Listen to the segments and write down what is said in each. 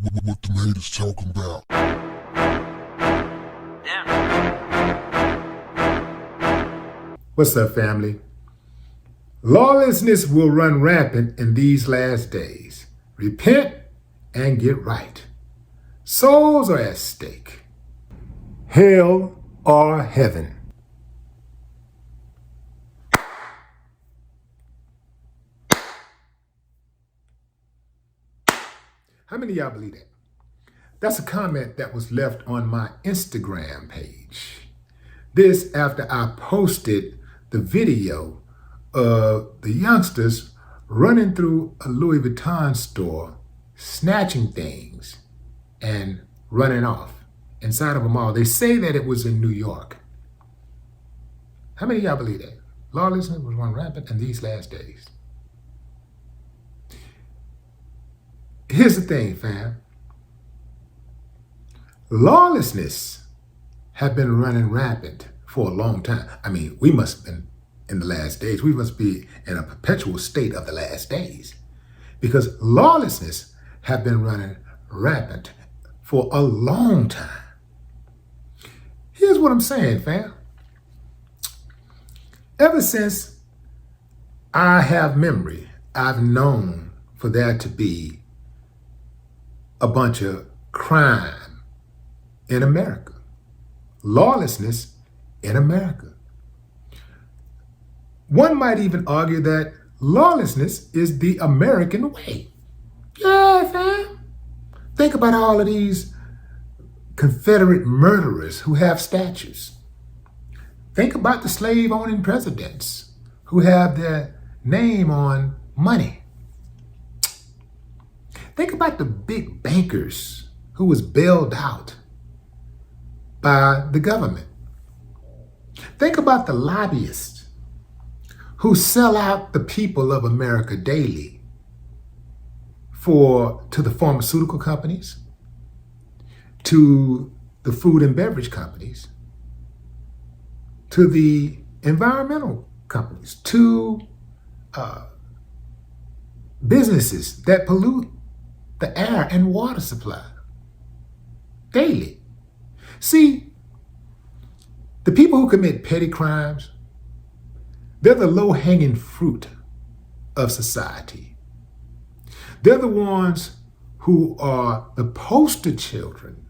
What the haters talking about? What's up, family? Lawlessness will run rampant in these last days. Repent and get right. Souls are at stake. Hell or heaven. How many of y'all believe that? That's a comment that was left on my Instagram page. This after I posted the video of the youngsters running through a Louis Vuitton store, snatching things and running off inside of a mall. They say that it was in New York. How many of y'all believe that? Lawlessness was run rampant in these last days. Here's the thing, fam. Lawlessness have been running rampant for a long time. I mean, we must have been in the last days. We must be in a perpetual state of the last days, because lawlessness have been running rampant for a long time. Here's what I'm saying, fam. Ever since I have memory, I've known for there to be a bunch of crime in America, lawlessness in America. One might even argue that lawlessness is the American way. Yeah, fam. Think about all of these Confederate murderers who have statues. Think about the slave-owning presidents who have their name on money. Think about the big bankers who was bailed out by the government. Think about the lobbyists who sell out the people of America daily to the pharmaceutical companies, to the food and beverage companies, to the environmental companies, to businesses that pollute the air and water supply daily. See, the people who commit petty crimes, they're the low-hanging fruit of society. They're the ones who are the poster children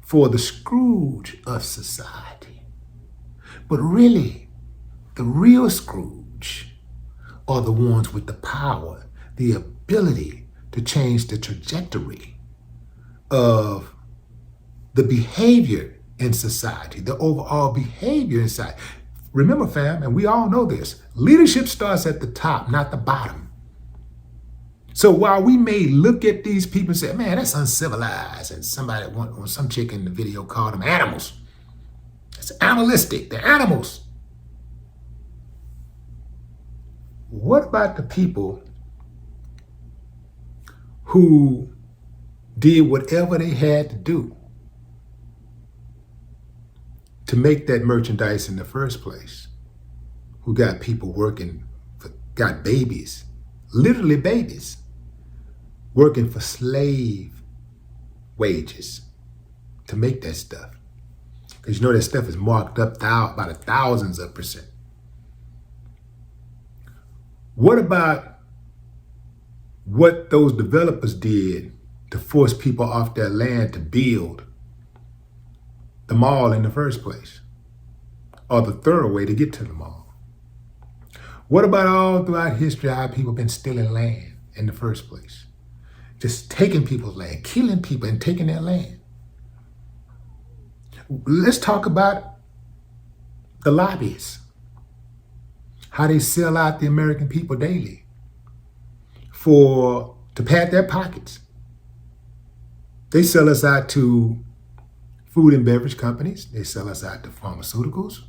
for the Scrooge of society. But really, the real Scrooge are the ones with the power, the ability to change the trajectory of the behavior in society, the overall behavior in society. Remember, fam, and we all know this, leadership starts at the top, not the bottom. So while we may look at these people and say, man, that's uncivilized, and some chick in the video called them animals. It's animalistic, they're animals. What about the people who did whatever they had to do to make that merchandise in the first place? Who got people working, got babies, literally babies, working for slave wages to make that stuff. Because you know that stuff is marked up by the thousands of percent. What about what those developers did to force people off their land to build the mall in the first place, or the thoroughway to get to the mall? What about all throughout history how people been stealing land in the first place? Just taking people's land, killing people and taking their land. Let's talk about the lobbyists, how they sell out the American people daily to pad their pockets. They sell us out to food and beverage companies. They sell us out to pharmaceuticals.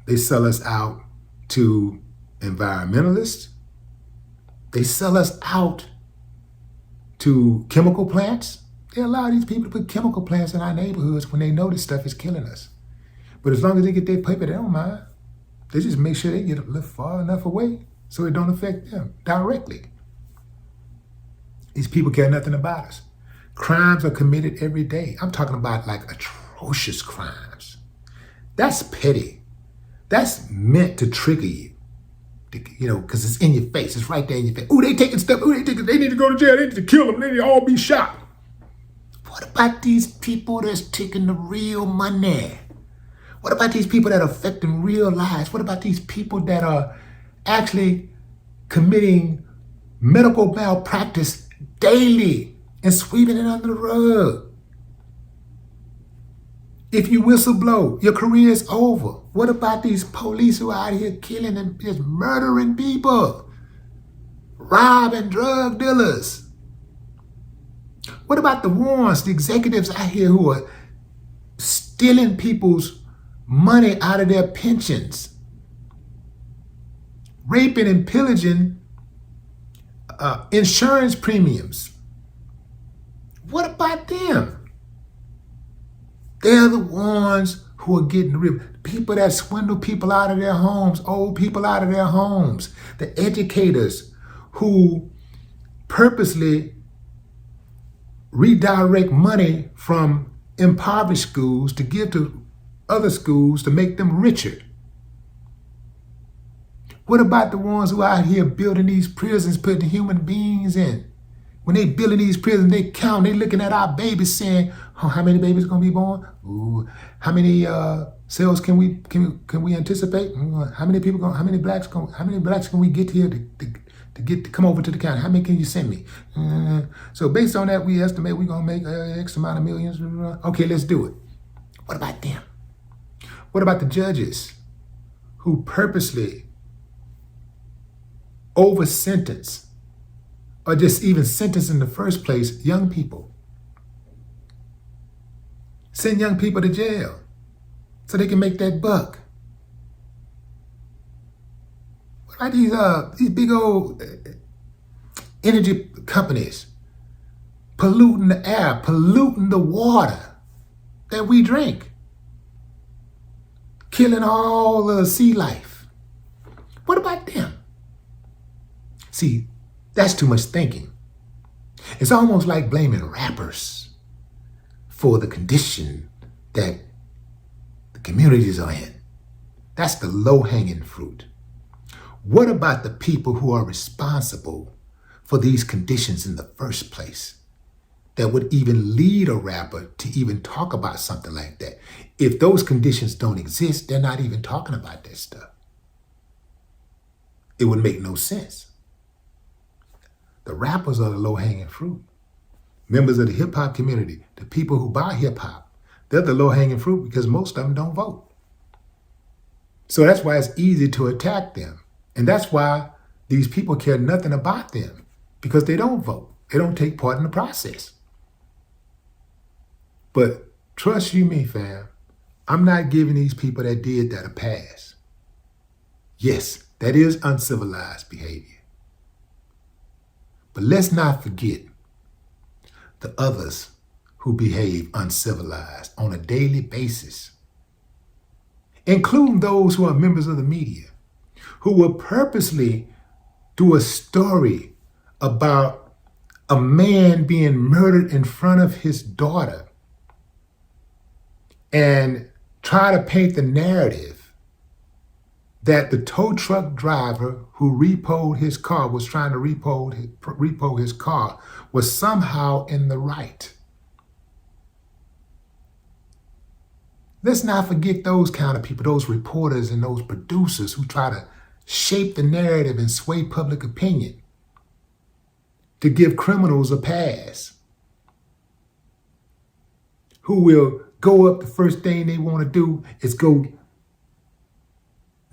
They sell us out to environmentalists. They sell us out to chemical plants. They allow these people to put chemical plants in our neighborhoods when they know this stuff is killing us. But as long as they get their paper, they don't mind. They just make sure they get a little far enough away so it don't affect them directly. These people care nothing about us. Crimes are committed every day. I'm talking about like atrocious crimes. That's petty. That's meant to trigger you. Because it's in your face. It's right there in your face. Oh, they taking stuff. Oh, they need to go to jail. They need to kill them. They need to all be shot. What about these people that's taking the real money? What about these people that are affecting real lives? What about these people that are actually committing medical malpractice daily and sweeping it under the rug? If you whistleblow, your career is over. What about these police who are out here killing and just murdering people, robbing drug dealers? What about the ones, the executives out here who are stealing people's money out of their pensions, raping and pillaging insurance premiums? What about them? They're the ones who are getting real. People that swindle people out of their homes, old people out of their homes. The educators who purposely redirect money from impoverished schools to give to other schools to make them richer. What about the ones who are out here building these prisons, putting human beings in? When they building these prisons, they count, they looking at our babies saying, oh, how many babies gonna be born? Ooh, how many cells can we anticipate? How many blacks can we get here to come over to the county? How many can you send me? So based on that, we estimate we're gonna make X amount of millions. Okay, let's do it. What about them? What about the judges who purposely over sentence or just even sentence in the first place young people? Send young people to jail so they can make that buck. What about these big old energy companies polluting the air, polluting the water that we drink, killing all the sea life? What about them? See, that's too much thinking. It's almost like blaming rappers for the condition that the communities are in. That's the low-hanging fruit. What about the people who are responsible for these conditions in the first place that would even lead a rapper to even talk about something like that? If those conditions don't exist, they're not even talking about that stuff. It would make no sense. The rappers are the low-hanging fruit. Members of the hip-hop community, the people who buy hip-hop, they're the low-hanging fruit because most of them don't vote. So that's why it's easy to attack them. And that's why these people care nothing about them, because they don't vote. They don't take part in the process. But trust you me, fam, I'm not giving these people that did that a pass. Yes, that is uncivilized behavior. But let's not forget the others who behave uncivilized on a daily basis, including those who are members of the media, who will purposely do a story about a man being murdered in front of his daughter and try to paint the narrative that the tow truck driver who repoed his car, was trying to repo his car, was somehow in the right. Let's not forget those kind of people, those reporters and those producers who try to shape the narrative and sway public opinion to give criminals a pass, who will go up, the first thing they want to do is go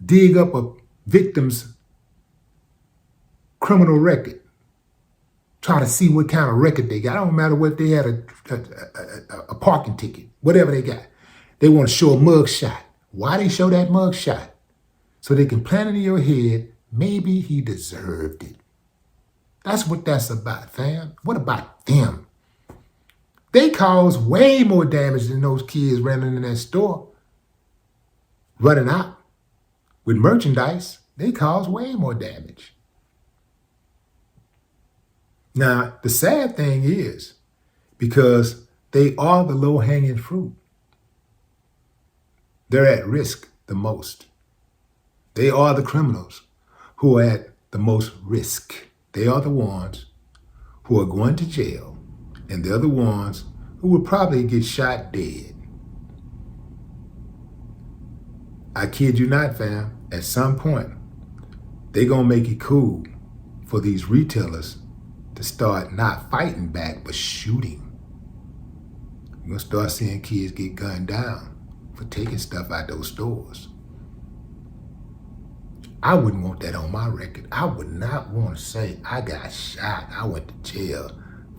dig up a victim's criminal record, try to see what kind of record they got. It don't matter what they had, a parking ticket, whatever they got. They want to show a mug shot. Why they show that mug shot? So they can plant it in your head, maybe he deserved it. That's what that's about, fam. What about them? They cause way more damage than those kids running in that store, running out with merchandise. They cause way more damage. Now, the sad thing is, because they are the low-hanging fruit, they're at risk the most. They are the criminals who are at the most risk. They are the ones who are going to jail, and they're the ones who will probably get shot dead. I kid you not, fam. At some point, they're going to make it cool for these retailers to start not fighting back, but shooting. You're going to start seeing kids get gunned down for taking stuff out those stores. I wouldn't want that on my record. I would not want to say I got shot, I went to jail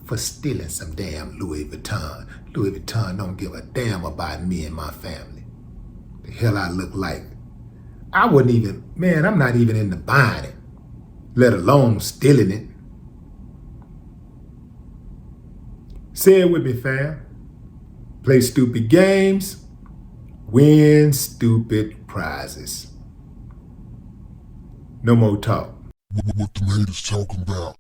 for stealing some damn Louis Vuitton. Louis Vuitton don't give a damn about me and my family. The hell I look like. I wouldn't even, man, I'm not even into buying it, let alone stealing it. Say it with me, fam. Play stupid games, win stupid prizes. No more talk. What the haters talking about?